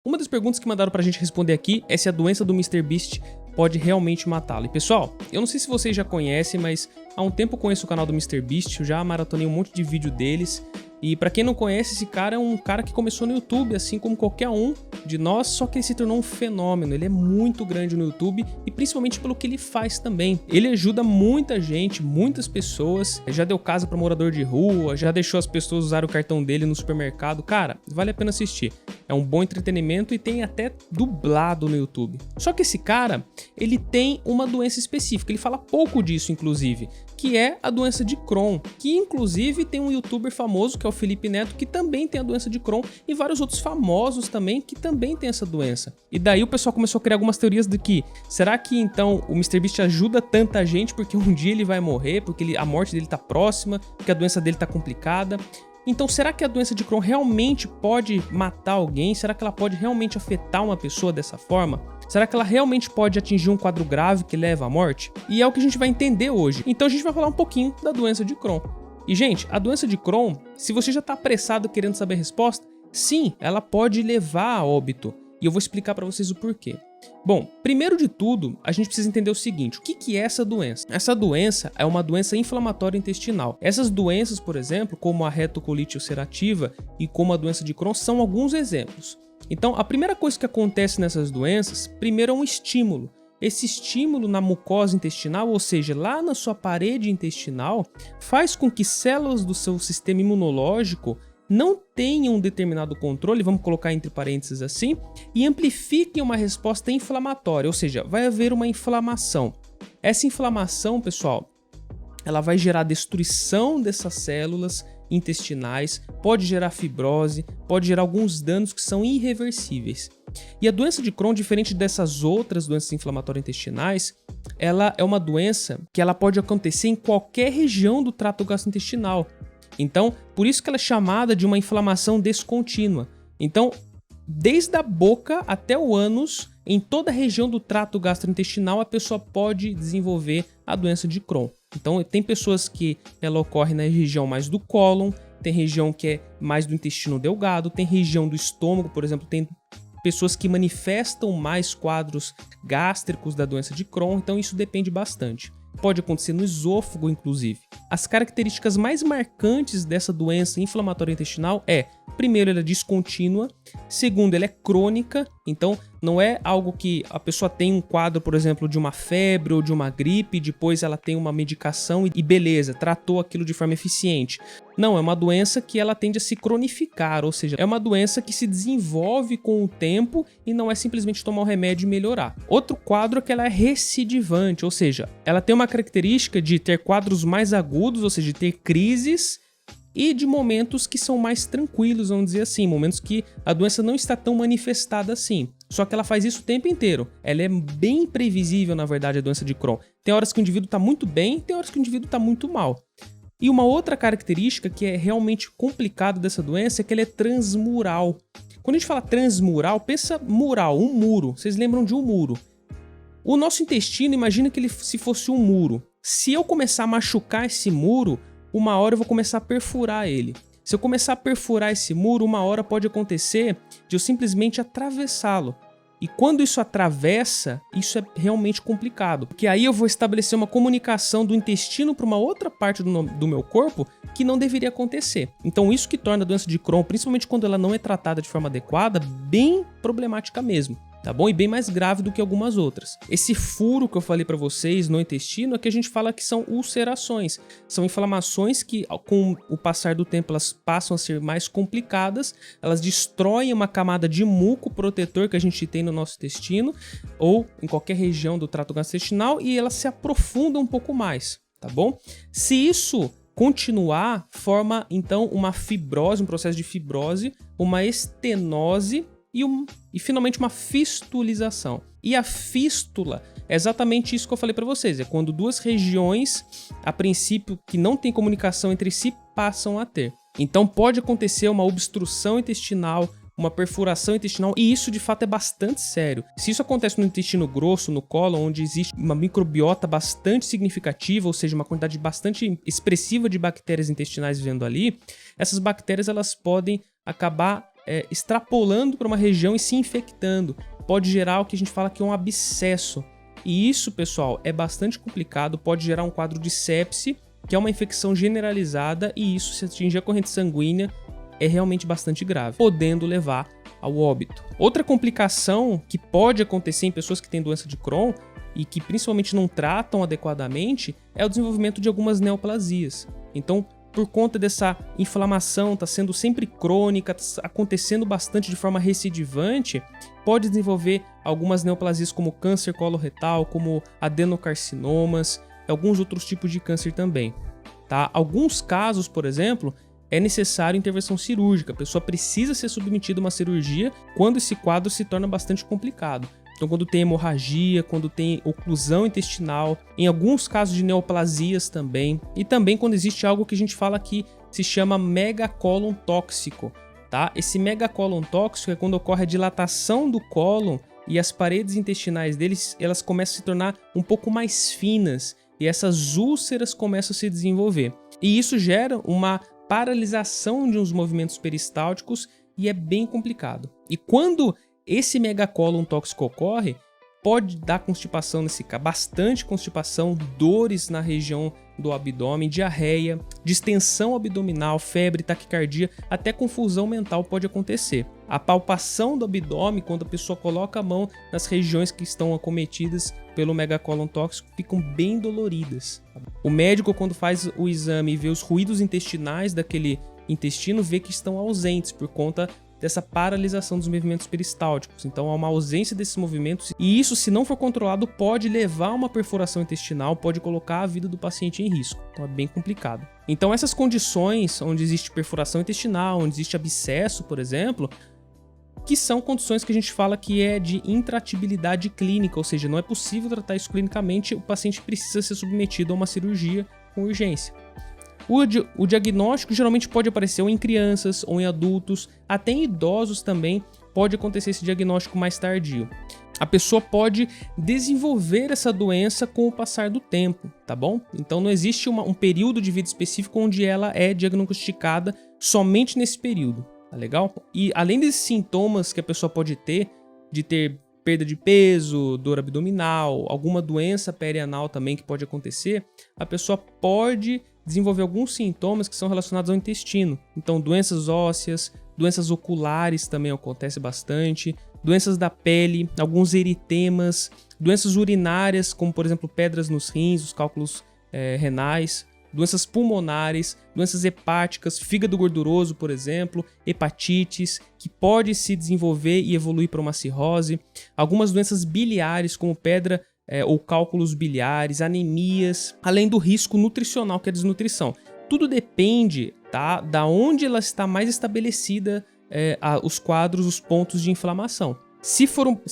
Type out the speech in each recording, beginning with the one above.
Uma das perguntas que mandaram pra gente responder aqui é se a doença do MrBeast pode realmente matá-lo. E pessoal, eu não sei se vocês já conhecem, mas há um tempo eu conheço o canal do MrBeast, eu já maratonei um monte de vídeo deles. E pra quem não conhece, esse cara é um cara que começou no YouTube, assim como qualquer um de nós, só que ele se tornou um fenômeno. Ele é muito grande no YouTube e principalmente pelo que ele faz também. Ele ajuda muita gente, muitas pessoas, já deu casa pra morador de rua, já deixou as pessoas usarem o cartão dele no supermercado. Cara, vale a pena assistir. É um bom entretenimento e tem até dublado no YouTube. Só que esse cara, ele tem uma doença específica, ele fala pouco disso inclusive, que é a doença de Crohn, que inclusive tem um youtuber famoso que é o Felipe Neto, que também tem a doença de Crohn, e vários outros famosos também que também tem essa doença. E daí o pessoal começou a criar algumas teorias de que, será que então o MrBeast ajuda tanta gente porque um dia ele vai morrer, porque a morte dele tá próxima, porque a doença dele tá complicada? Então, será que a doença de Crohn realmente pode matar alguém? Será que ela pode realmente afetar uma pessoa dessa forma? Será que ela realmente pode atingir um quadro grave que leva à morte? E é o que a gente vai entender hoje. Então a gente vai falar um pouquinho da doença de Crohn. E gente, a doença de Crohn, se você já está apressado querendo saber a resposta, sim, ela pode levar a óbito. E eu vou explicar para vocês o porquê. Bom, primeiro de tudo, a gente precisa entender o seguinte, o que é essa doença? Essa doença é uma doença inflamatória intestinal. Essas doenças, por exemplo, como a retocolite ulcerativa e como a doença de Crohn, são alguns exemplos. Então, a primeira coisa que acontece nessas doenças, primeiro é um estímulo. Esse estímulo na mucosa intestinal, ou seja, lá na sua parede intestinal, faz com que células do seu sistema imunológico não tenham um determinado controle, vamos colocar entre parênteses assim, e amplifiquem uma resposta inflamatória, ou seja, vai haver uma inflamação. Essa inflamação, pessoal, ela vai gerar destruição dessas células intestinais, pode gerar fibrose, pode gerar alguns danos que são irreversíveis. E a doença de Crohn, diferente dessas outras doenças inflamatórias intestinais, ela é uma doença que ela pode acontecer em qualquer região do trato gastrointestinal. Então, por isso que ela é chamada de uma inflamação descontínua. Então, desde a boca até o ânus, em toda a região do trato gastrointestinal, a pessoa pode desenvolver a doença de Crohn. Então, tem pessoas que ela ocorre na região mais do cólon, tem região que é mais do intestino delgado, tem região do estômago, por exemplo, tem pessoas que manifestam mais quadros gástricos da doença de Crohn, então isso depende bastante. Pode acontecer no esôfago, inclusive. As características mais marcantes dessa doença inflamatória intestinal é, primeiro, ela é descontínua, segundo, ela é crônica, então não é algo que a pessoa tem um quadro, por exemplo, de uma febre ou de uma gripe, depois ela tem uma medicação e beleza, tratou aquilo de forma eficiente. Não, é uma doença que ela tende a se cronificar, ou seja, é uma doença que se desenvolve com o tempo e não é simplesmente tomar o remédio e melhorar. Outro quadro é que ela é recidivante, ou seja, ela tem uma característica de ter quadros mais agudos, ou seja, de ter crises e de momentos que são mais tranquilos, vamos dizer assim, momentos que a doença não está tão manifestada assim. Só que ela faz isso o tempo inteiro. Ela é bem imprevisível, na verdade, a doença de Crohn. Tem horas que o indivíduo está muito bem, tem horas que o indivíduo está muito mal. E uma outra característica que é realmente complicada dessa doença é que ela é transmural. Quando a gente fala transmural, pensa mural, um muro. Vocês lembram de um muro? O nosso intestino, imagina que ele se fosse um muro. Se eu começar a machucar esse muro, uma hora eu vou começar a perfurar ele. Se eu começar a perfurar esse muro, uma hora pode acontecer de eu simplesmente atravessá-lo. E quando isso atravessa, isso é realmente complicado, porque aí eu vou estabelecer uma comunicação do intestino para uma outra parte do meu corpo que não deveria acontecer. Então isso que torna a doença de Crohn, principalmente quando ela não é tratada de forma adequada, bem problemática mesmo. Tá bom? E bem mais grave do que algumas outras. Esse furo que eu falei para vocês no intestino é que a gente fala que são ulcerações. São inflamações que, com o passar do tempo, elas passam a ser mais complicadas, elas destroem uma camada de muco protetor que a gente tem no nosso intestino ou em qualquer região do trato gastrointestinal e elas se aprofundam um pouco mais, tá bom? Se isso continuar, forma então uma fibrose, um processo de fibrose, uma estenose e finalmente uma fistulização. E a fístula é exatamente isso que eu falei para vocês, é quando duas regiões, a princípio, que não tem comunicação entre si, passam a ter. Então pode acontecer uma obstrução intestinal, uma perfuração intestinal, e isso de fato é bastante sério. Se isso acontece no intestino grosso, no cólon, onde existe uma microbiota bastante significativa, ou seja, uma quantidade bastante expressiva de bactérias intestinais vivendo ali, essas bactérias elas podem acabar extrapolando para uma região e se infectando. Pode gerar o que a gente fala que é um abscesso. E isso, pessoal, é bastante complicado, pode gerar um quadro de sepse, que é uma infecção generalizada, e isso, se atingir a corrente sanguínea, é realmente bastante grave, podendo levar ao óbito. Outra complicação que pode acontecer em pessoas que têm doença de Crohn e que principalmente não tratam adequadamente é o desenvolvimento de algumas neoplasias. Então, por conta dessa inflamação, está sendo sempre crônica, tá acontecendo bastante de forma recidivante, pode desenvolver algumas neoplasias como câncer coloretal, como adenocarcinomas, e alguns outros tipos de câncer também. Tá? Alguns casos, por exemplo, é necessário intervenção cirúrgica, a pessoa precisa ser submetida a uma cirurgia quando esse quadro se torna bastante complicado. Então, quando tem hemorragia, quando tem oclusão intestinal, em alguns casos de neoplasias também, e também quando existe algo que a gente fala que se chama megacólon tóxico, tá? Esse megacólon tóxico é quando ocorre a dilatação do cólon e as paredes intestinais deles, elas começam a se tornar um pouco mais finas e essas úlceras começam a se desenvolver. E isso gera uma paralisação de uns movimentos peristálticos e é bem complicado. E quando esse megacólon tóxico ocorre, pode dar constipação nesse caso, bastante constipação, dores na região do abdômen, diarreia, distensão abdominal, febre, taquicardia, até confusão mental pode acontecer. A palpação do abdômen, quando a pessoa coloca a mão nas regiões que estão acometidas pelo megacólon tóxico, ficam bem doloridas. O médico, quando faz o exame e vê os ruídos intestinais daquele intestino, vê que estão ausentes por conta dessa paralisação dos movimentos peristálticos. Então há uma ausência desses movimentos e isso, se não for controlado, pode levar a uma perfuração intestinal, pode colocar a vida do paciente em risco. Então é bem complicado. Então essas condições onde existe perfuração intestinal, onde existe abscesso, por exemplo, que são condições que a gente fala que é de intratibilidade clínica, ou seja, não é possível tratar isso clinicamente, o paciente precisa ser submetido a uma cirurgia com urgência. O diagnóstico geralmente pode aparecer ou em crianças ou em adultos, até em idosos também pode acontecer esse diagnóstico mais tardio. A pessoa pode desenvolver essa doença com o passar do tempo, tá bom? Então não existe um período de vida específico onde ela é diagnosticada somente nesse período, tá legal? E além desses sintomas que a pessoa pode ter, de ter perda de peso, dor abdominal, alguma doença perianal também que pode acontecer, a pessoa pode desenvolver alguns sintomas que são relacionados ao intestino. Então, doenças ósseas, doenças oculares também acontece bastante, doenças da pele, alguns eritemas, doenças urinárias, como por exemplo pedras nos rins, os cálculos renais, doenças pulmonares, doenças hepáticas, fígado gorduroso, por exemplo, hepatites, que pode se desenvolver e evoluir para uma cirrose, algumas doenças biliares, como pedra ou cálculos biliares, anemias, além do risco nutricional, que é a desnutrição. Tudo depende, tá, da onde ela está mais estabelecida, os quadros, os pontos de inflamação. Se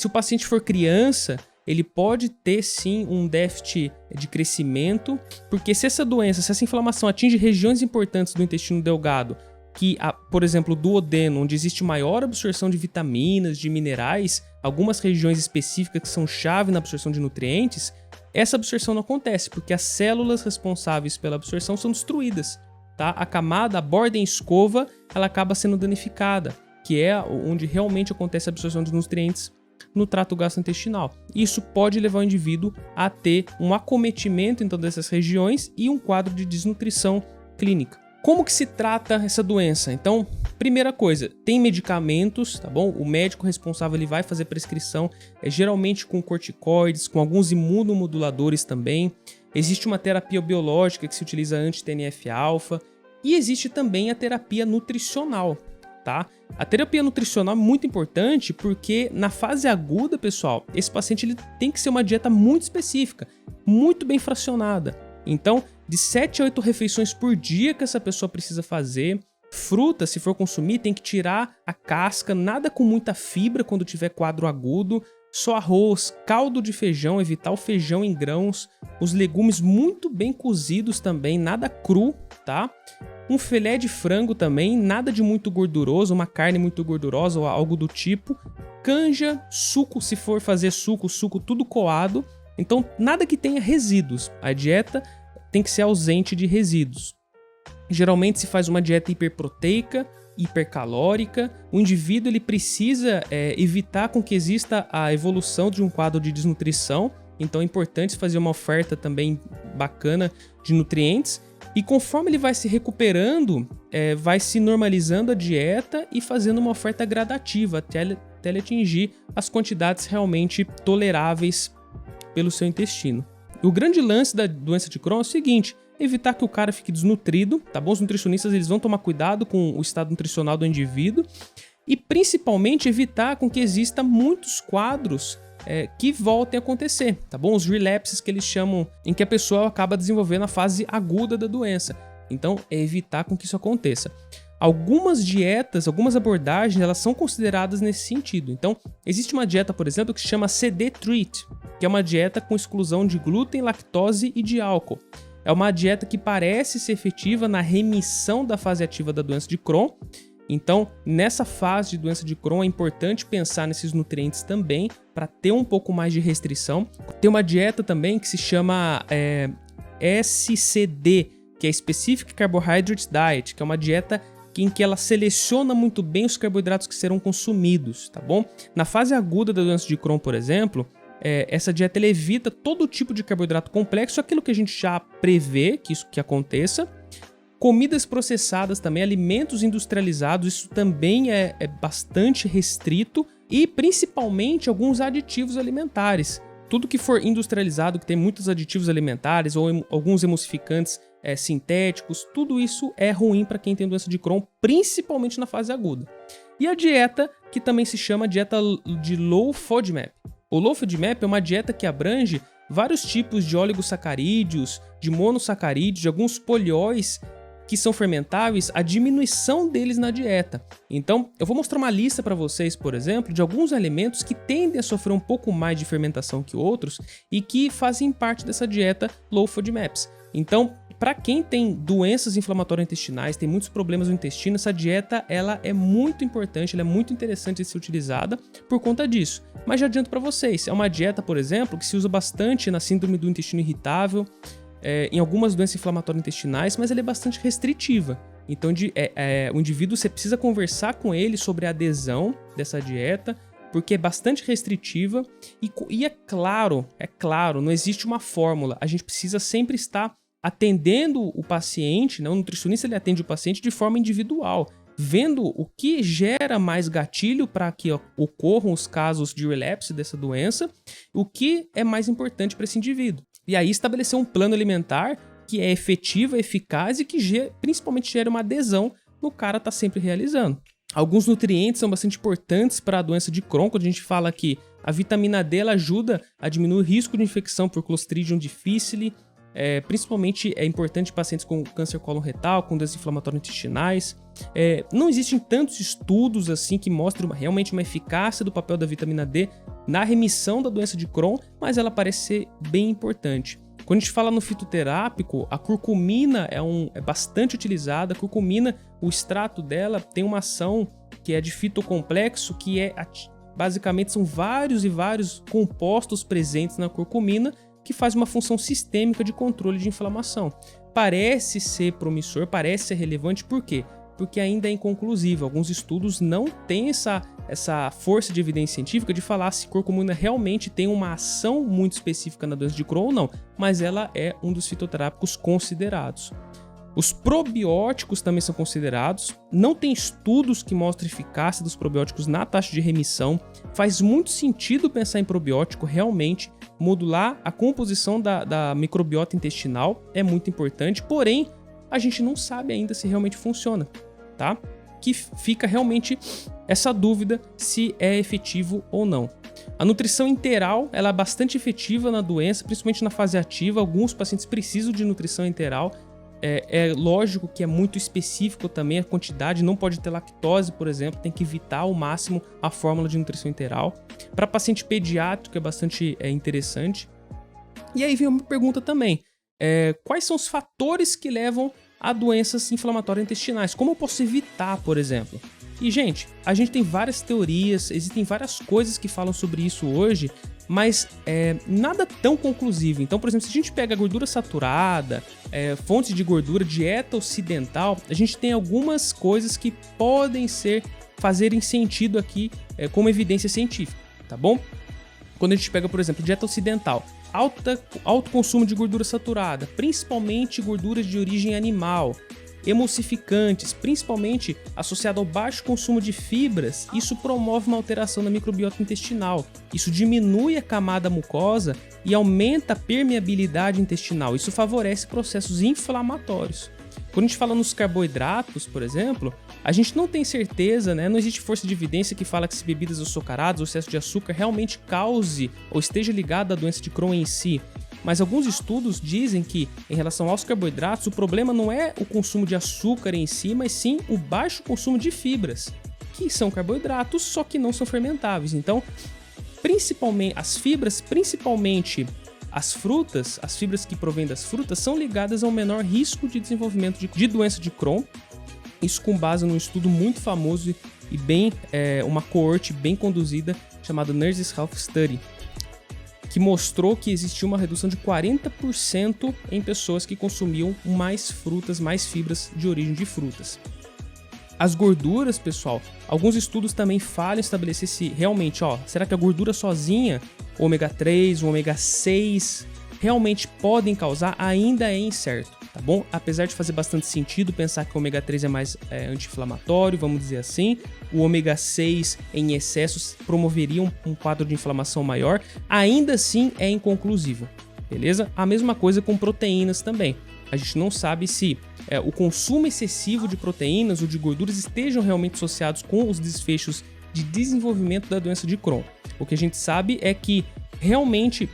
o paciente for criança, ele pode ter sim um déficit de crescimento, porque se essa doença, se essa inflamação atinge regiões importantes do intestino delgado, que, por exemplo, o duodeno, onde existe maior absorção de vitaminas, de minerais, algumas regiões específicas que são chave na absorção de nutrientes, essa absorção não acontece, porque as células responsáveis pela absorção são destruídas, tá? A camada, a borda em escova, ela acaba sendo danificada, que é onde realmente acontece a absorção de nutrientes no trato gastrointestinal. Isso pode levar o indivíduo a ter um acometimento então dessas regiões e um quadro de desnutrição clínica. Como que se trata essa doença? Então, primeira coisa, tem medicamentos, tá bom? O médico responsável ele vai fazer prescrição, geralmente com corticoides, com alguns imunomoduladores também. Existe uma terapia biológica que se utiliza anti-TNF-alfa e existe também a terapia nutricional, tá? A terapia nutricional é muito importante porque na fase aguda, pessoal, esse paciente ele tem que ser uma dieta muito específica, muito bem fracionada. Então, de 7 a 8 refeições por dia que essa pessoa precisa fazer. Fruta, se for consumir, tem que tirar a casca, nada com muita fibra quando tiver quadro agudo. Só arroz, caldo de feijão, evitar o feijão em grãos. Os legumes muito bem cozidos também, nada cru, tá? Um filé de frango também, nada de muito gorduroso, uma carne muito gordurosa ou algo do tipo. Canja, suco, se for fazer suco tudo coado. Então, nada que tenha resíduos. A dieta tem que ser ausente de resíduos. Geralmente se faz uma dieta hiperproteica, hipercalórica. O indivíduo ele precisa evitar com que exista a evolução de um quadro de desnutrição. Então é importante fazer uma oferta também bacana de nutrientes. E conforme ele vai se recuperando, vai se normalizando a dieta e fazendo uma oferta gradativa até ele atingir as quantidades realmente toleráveis pelo seu intestino. E o grande lance da doença de Crohn é o seguinte: evitar que o cara fique desnutrido, tá bom? Os nutricionistas eles vão tomar cuidado com o estado nutricional do indivíduo e principalmente evitar com que exista muitos quadros que voltem a acontecer, tá bom? Os relapses que eles chamam, em que a pessoa acaba desenvolvendo a fase aguda da doença. Então, é evitar com que isso aconteça. Algumas dietas, algumas abordagens, elas são consideradas nesse sentido. Então, existe uma dieta, por exemplo, que se chama CD-Treat, que é uma dieta com exclusão de glúten, lactose e de álcool. É uma dieta que parece ser efetiva na remissão da fase ativa da doença de Crohn. Então, nessa fase de doença de Crohn, é importante pensar nesses nutrientes também, para ter um pouco mais de restrição. Tem uma dieta também que se chama SCD, que é Specific Carbohydrate Diet, que é uma dieta em que ela seleciona muito bem os carboidratos que serão consumidos, tá bom? Na fase aguda da doença de Crohn, por exemplo, essa dieta ela evita todo tipo de carboidrato complexo, aquilo que a gente já prevê que isso que aconteça. Comidas processadas também, alimentos industrializados, isso também é bastante restrito. E principalmente alguns aditivos alimentares. Tudo que for industrializado, que tem muitos aditivos alimentares ou alguns emulsificantes sintéticos, tudo isso é ruim para quem tem doença de Crohn, principalmente na fase aguda. E a dieta, que também se chama dieta de Low FODMAP. O Low FODMAP é uma dieta que abrange vários tipos de oligosacarídeos, de monossacarídeos, de alguns polióis que são fermentáveis, a diminuição deles na dieta. Então, eu vou mostrar uma lista para vocês, por exemplo, de alguns alimentos que tendem a sofrer um pouco mais de fermentação que outros e que fazem parte dessa dieta Low FODMAPs. Então, para quem tem doenças inflamatórias intestinais, tem muitos problemas no intestino, essa dieta ela é muito importante, ela é muito interessante de ser utilizada por conta disso. Mas já adianto para vocês, é uma dieta, por exemplo, que se usa bastante na síndrome do intestino irritável, em algumas doenças inflamatórias intestinais, mas ela é bastante restritiva. Então, o indivíduo, você precisa conversar com ele sobre a adesão dessa dieta, porque é bastante restritiva e é claro, não existe uma fórmula. A gente precisa sempre estar atendendo o paciente, né? O nutricionista ele atende o paciente de forma individual, vendo o que gera mais gatilho para que ocorram os casos de relapse dessa doença, o que é mais importante para esse indivíduo. E aí estabelecer um plano alimentar que é efetivo, eficaz e que principalmente gera uma adesão no cara tá sempre realizando. Alguns nutrientes são bastante importantes para a doença de Crohn, quando a gente fala que a vitamina D ela ajuda a diminuir o risco de infecção por Clostridium difficile, principalmente é importante em pacientes com câncer coloretal, com doenças inflamatórias intestinais. Não existem tantos estudos assim que mostram realmente uma eficácia do papel da vitamina D na remissão da doença de Crohn, mas ela parece ser bem importante. Quando a gente fala no fitoterápico, a curcumina é bastante utilizada. A curcumina, o extrato dela tem uma ação que é de fitocomplexo, que basicamente são vários e vários compostos presentes na curcumina que faz uma função sistêmica de controle de inflamação. Parece ser promissor, parece ser relevante, por quê? Porque ainda é inconclusivo. Alguns estudos não têm essa força de evidência científica de falar se curcumina realmente tem uma ação muito específica na doença de Crohn ou não, mas ela é um dos fitoterápicos considerados. Os probióticos também são considerados. Não tem estudos que mostrem eficácia dos probióticos na taxa de remissão. Faz muito sentido pensar em probiótico, realmente. Modular a composição da microbiota intestinal é muito importante, porém, a gente não sabe ainda se realmente funciona, tá? Que fica realmente essa dúvida se é efetivo ou não. A nutrição enteral ela é bastante efetiva na doença, principalmente na fase ativa. Alguns pacientes precisam de nutrição enteral. É lógico que é muito específico também a quantidade, não pode ter lactose, por exemplo, tem que evitar ao máximo a fórmula de nutrição enteral. Para paciente pediátrico é bastante interessante. E aí vem uma pergunta também, quais são os fatores que levam a doenças inflamatórias intestinais? Como eu posso evitar, por exemplo? E, gente, a gente tem várias teorias, existem várias coisas que falam sobre isso hoje, mas nada tão conclusivo. Então, por exemplo, se a gente pega gordura saturada, fontes de gordura, dieta ocidental, a gente tem algumas coisas que podem fazerem sentido aqui como evidência científica, tá bom? Quando a gente pega, por exemplo, dieta ocidental, alto consumo de gordura saturada, principalmente gorduras de origem animal, emulsificantes, principalmente associado ao baixo consumo de fibras, isso promove uma alteração na microbiota intestinal. Isso diminui a camada mucosa e aumenta a permeabilidade intestinal. Isso favorece processos inflamatórios. Quando a gente fala nos carboidratos, por exemplo, a gente não tem certeza, né? Não existe força de evidência que fala que se bebidas açucaradas ou excesso de açúcar realmente cause ou esteja ligado à doença de Crohn em si. Mas alguns estudos dizem que, em relação aos carboidratos, o problema não é o consumo de açúcar em si, mas sim o baixo consumo de fibras, que são carboidratos, só que não são fermentáveis. Então, principalmente as fibras, principalmente as frutas, as fibras que provêm das frutas, são ligadas ao menor risco de desenvolvimento de doença de Crohn. Isso com base num estudo muito famoso e uma coorte bem conduzida chamada Nurses Health Study, que mostrou que existia uma redução de 40% em pessoas que consumiam mais frutas, mais fibras de origem de frutas. As gorduras, pessoal, alguns estudos também falham em estabelecer se realmente, será que a gordura sozinha, o ômega 3, o ômega 6, realmente podem causar? Ainda é incerto, tá bom? Apesar de fazer bastante sentido pensar que o ômega 3 é mais anti-inflamatório, vamos dizer assim, o ômega 6 em excessos promoveria um quadro de inflamação maior, ainda assim é inconclusivo, beleza? A mesma coisa com proteínas também. A gente não sabe se o consumo excessivo de proteínas ou de gorduras estejam realmente associados com os desfechos de desenvolvimento da doença de Crohn. O que a gente sabe é que realmente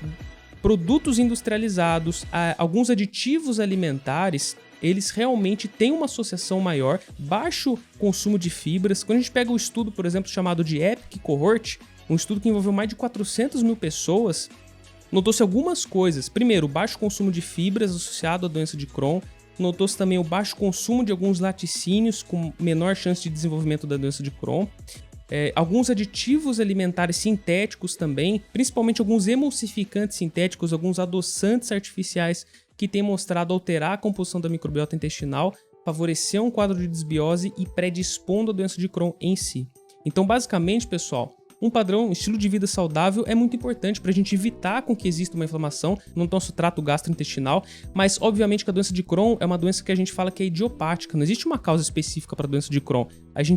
produtos industrializados, alguns aditivos alimentares, eles realmente têm uma associação maior, baixo consumo de fibras. Quando a gente pega o estudo, por exemplo, chamado de EPIC Cohort, um estudo que envolveu mais de 400 mil pessoas, notou-se algumas coisas. Primeiro, o baixo consumo de fibras associado à doença de Crohn. Notou-se também o baixo consumo de alguns laticínios com menor chance de desenvolvimento da doença de Crohn. Alguns aditivos alimentares sintéticos também, principalmente alguns emulsificantes sintéticos, alguns adoçantes artificiais que têm mostrado alterar a composição da microbiota intestinal, favorecer um quadro de desbiose e predispondo a doença de Crohn em si. Então, basicamente, pessoal, um estilo de vida saudável é muito importante para a gente evitar com que exista uma inflamação no nosso trato gastrointestinal, mas obviamente que a doença de Crohn é uma doença que a gente fala que é idiopática, não existe uma causa específica para a doença de Crohn.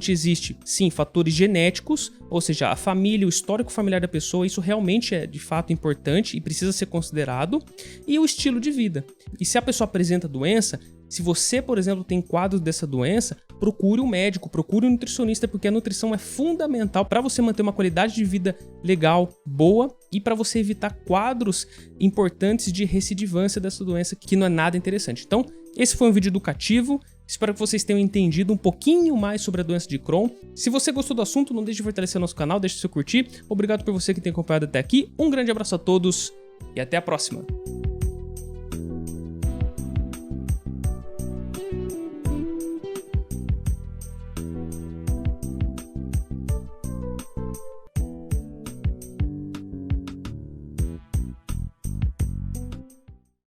Existe, sim, fatores genéticos, ou seja, a família, o histórico familiar da pessoa, isso realmente é de fato importante e precisa ser considerado, e o estilo de vida. E se a pessoa apresenta doença, se você, por exemplo, tem quadros dessa doença, procure um médico, procure um nutricionista, porque a nutrição é fundamental para você manter uma qualidade de vida legal, boa, e para você evitar quadros importantes de recidivância dessa doença, que não é nada interessante. Então, esse foi um vídeo educativo. Espero que vocês tenham entendido um pouquinho mais sobre a doença de Crohn. Se você gostou do assunto, não deixe de fortalecer o nosso canal, deixe seu curtir. Obrigado por você que tem acompanhado até aqui. Um grande abraço a todos e até a próxima.